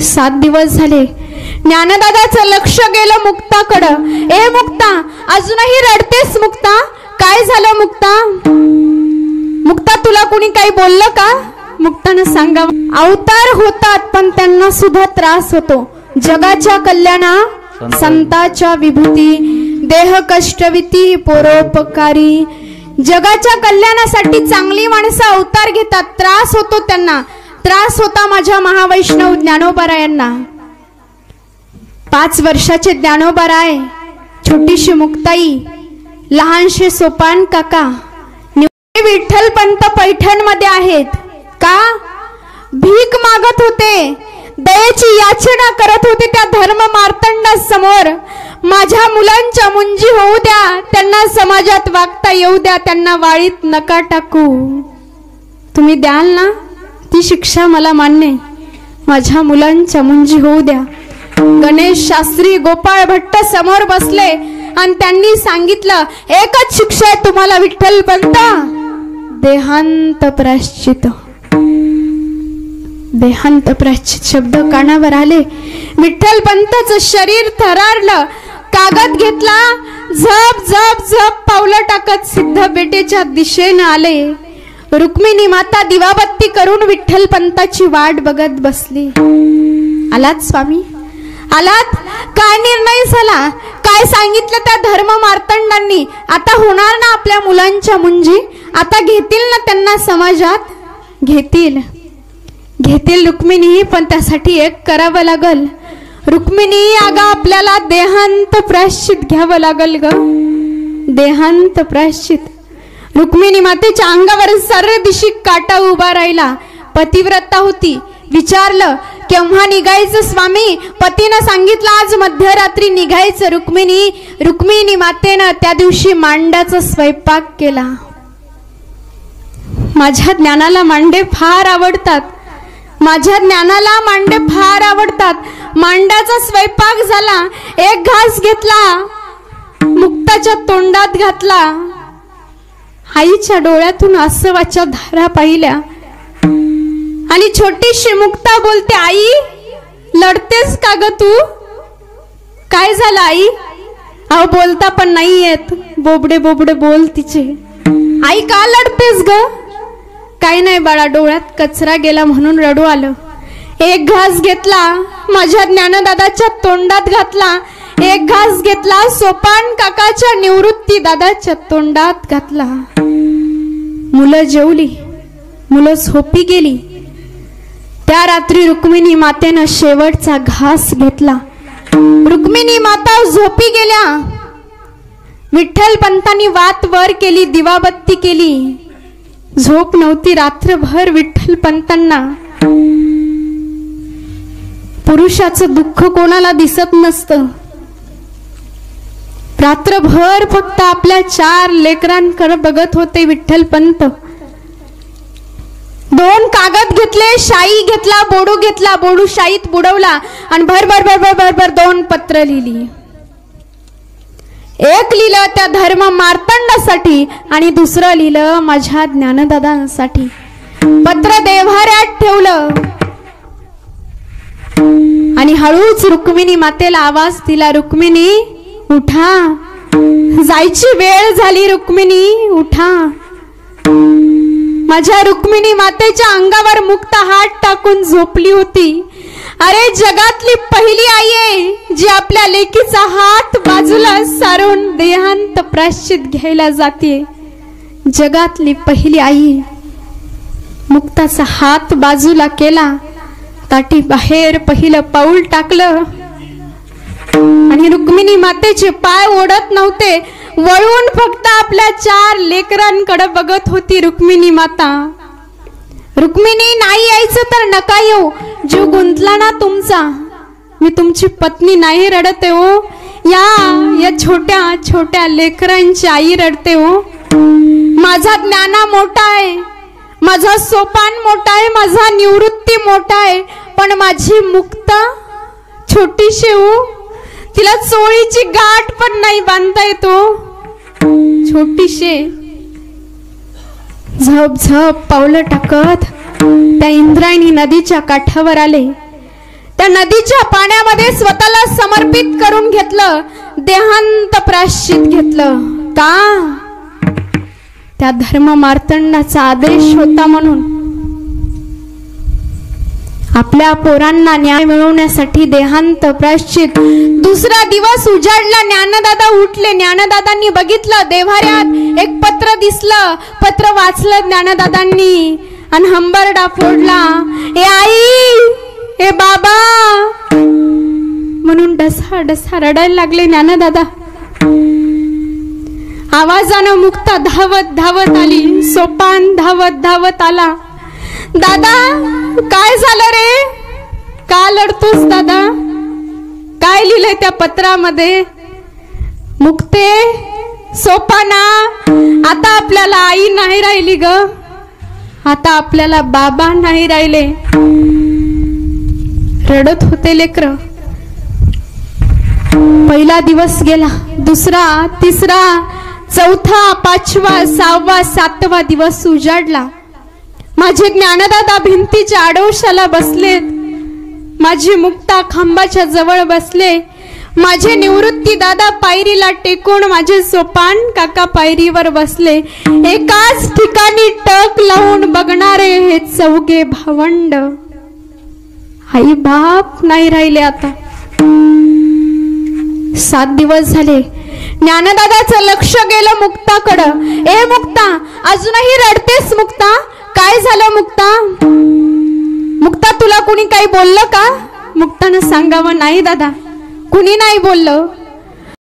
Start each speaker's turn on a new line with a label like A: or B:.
A: 7 दिवस झाले ज्ञानदादाचं लक्ष गेलं मुक्ताकडं. ए मुक्ता, अजूनही रडतेस मुक्ता? काय झालं मुक्ता? मुक्ता, तुला कुणी काही बोललं का? मुक्तानं सांगावं. अवतार होतात पण त्यांना सुद्धा त्रास होतो. जगाच्या कल्याणा संताच्या विभूती, देह कष्टविती परोपकारी. जगाच्या कल्याणासाठी चांगली माणसं अवतार घेतात. त्रास होतो त्यांना. त्रास होता माझ्या महावैष्णव ज्ञानोबारायांना. 5 वर्षाचे ज्ञानोबाराय, छोटीशी मुक्ताई, लहानशे सोपान काका, विठ्ठल पंत पैठण मध्ये आहेत. का? भीक मागत होते, दयेची याचना करत होते त्या धर्म मार्तंडा समोर. माझ्या मुलांच्या मुंजी होऊ द्या, त्यांना समाजात वागता येऊ द्या, त्यांना वाळीत नका टाकू. तुम्ही द्याल ना ती शिक्षा? मला मान्य. माझ्या मुलांच्या मुंजी होऊ द्या. गणेश शास्त्री, गोपाळ भट्ट समोर बसले आणि त्यांनी सांगितलं, एकच शिक्षा आहे तुम्हाला विठ्ठल पंत, देहांत प्रायश्चित. देहांत प्रायश्चित शब्द कानावर आले. विठ्ठल पंतचं शरीर थरारलं. कागद घेतला, झप झप झप पावलं टाकत सिद्ध बेटेच्या दिशेनं आले. रुक्मिणी माता दिवाबत्ती करून विठ्ठल पंताची वाट बघत बसली. आलात स्वामी, आलात? काय निर्णय झाला? काय सांगितलं त्या धर्म मार्तंडांनी? आता होणार ना आपल्या मुलांच्या मुंजी? आता घेतील ना त्यांना समाजात? घेतील, घेतील रुक्मिणी, पण त्यासाठी एक करावं लागल. रुक्मिणी, अगं आपल्याला देहांत प्रायश्चित घ्यावं लागल ग. देहांत प्रायश्चित. रुक्मिणी मातेच्या अंगावर सर्व दिशी काटा उभा राहिला. पतिव्रता होती. विचारलं, केव्हा निघायचं स्वामी? पतीनं सांगितलं आज मध्यरात्री निघायचं. रुक्मिणी मातेनं त्या दिवशी मांड्याचा स्वयंपाक केला. माझ्या ज्ञानाला मांडे फार आवडतात. माझ्या ज्ञानाला मांडे फार आवडतात. मांड्याचा स्वयंपाक झाला. एक घास घेतला, मुक्ताच्या तोंडात घातला. आईच्या डोळ्यातून आसवाच्या धारा पाहिल्या आणि छोटीशी मुक्ता बोलते, आई लढतेस का ग तू? काय झालं आई? अहो बोलता पण नाही येत. बोबडे बोबडे बोल तिचे. आई का लढतेस ग? काही नाही बाळा, डोळ्यात कचरा गेला म्हणून रडू आलं. एक घास घेतला, माझ्या ज्ञानदादाच्या तोंडात घातला. एक घास घेतला, सोपान काकाच्या निवृत्ती दादाच्या तोंडात घातला. मुलं जेवली, मुलं झोपी गेली. त्या रात्री रुक्मिणी मातेनं शेवटचा घास घेतला. रुक्मिणी माता झोपी गेल्या. विठ्ठल पंतांनी वात वर केली, दिवाबत्ती केली. झोप नव्हती रात्रभर विठ्ठल पंतांना. पुरुषाचं दुःख कोणाला दिसत नसतं. रात्रभर फक्त आपल्या 4 लेकरांकडे बघत होते विठ्ठल पंत. 2 कागद घेतले, शाई घेतला, बोडू घेतला, बोडू शाईत बुडवला आणि भरभर भरभर भरभर 2 पत्र लिहिली. एक लिहिलं त्या धर्म मार्तंडासाठी आणि दुसरं लिहिलं माझ्या ज्ञानदादांसाठी. पत्र देव्हाऱ्यात ठेवलं आणि हळूच रुक्मिणी मातेला आवाज दिला, रुक्मिणी उठा, जायची वेळ झाली. रुक्मिणी उठा. माझ्या रुक्मिणी मातेच्या अंगावर मुक्त हात टाकून झोपली होती. अरे जगातली पहिली आई आहे जी आपल्या लेकीचा हात बाजूला सारून देहांत प्रायश्चित घ्यायला जाते. जगातली पहिली आई. मुक्ताचा हात बाजूला केला, ताटी बाहेर पहिलं पाऊल टाकलं आणि रुक्मिणी मातेचे पाय ओढत नव्हते, वळून फक्त आपल्या 4 लेकरांकडे बघत होती रुक्मिणी माता. रुक्मिणी, नाही यायचं तर नका येऊ. जीव गुंतला ना तुमचा. मी तुमची पत्नी नाही रडते हो. या छोट्या छोट्या लेकरांची आई रडते हो. माझा ज्ञाना मोठा आहे, माझा सोपान मोठा आहे, माझा निवृत्ती मोठा आहे, पण माझी मुक्ता छोटीशी हो. तिला चोळीची गाठ पण नाही बांधता येतो. छोटीशी. झप झप पावलं टाकत त्या इंद्रायणी नदीच्या काठावर आले. त्या नदीच्या पाण्यामध्ये स्वतःला समर्पित करून घेतलं, देहांत प्रायश्चित घेतलं. का? त्या धर्म मार्तंडाचा आदेश होता म्हणून. आपल्या पोरांना न्याय मिळवण्यासाठी देहांत प्रायश्चित. दुसरा दिवस उजाडला, ज्ञानदादा उठले. ज्ञानदादांनी बघितलं, देव्हाऱ्यात एक पत्र दिसलं. पत्र वाचलं ज्ञानदादांनी आणि हंबरडा फोडला. ए आई, ए बाबा म्हणून डसा डसा रडायला लागले ज्ञानदादा. आवाजानं मुक्ता धावत धावत आली. सोपान धावत धावत आला. दादा काय झालं रे? का लढतोस दादा? काय लिहिलंय त्या पत्रामध्ये? मुक्ते, सोपाना, आता आपल्याला आई नाही राहिली ग, आता आपल्याला बाबा नाही राहिले. रडत होते लेकर. पहिला दिवस गेला, दुसरा, तिसरा, चौथा, पाचवा, सहावा, सातवा दिवस उजाडला. माझे ज्ञानदादा भिंतीच्या आडोशाला बसलेत. माझी मुक्ता खांबाच्या जवळ बसले. माझे निवृत्ती दादा पायरीला टेकून, माझे सोपान काका पायरीवर बसले. एकाच ठिकाणी टक लावून बघणारे हे चौघे भावंड. आई बाप नाही राहिले आता. 7 दिवस झाले. ज्ञानदादाचं लक्ष गेलं मुक्ताकडं. ए मुक्ता, अजूनही रडतेस मुक्ता? काय झालं मुक्ता? मुक्ता, तुला कुणी काही बोललं का? मुक्तानं सांगावं, नाही दादा, कुणी नाही बोललं.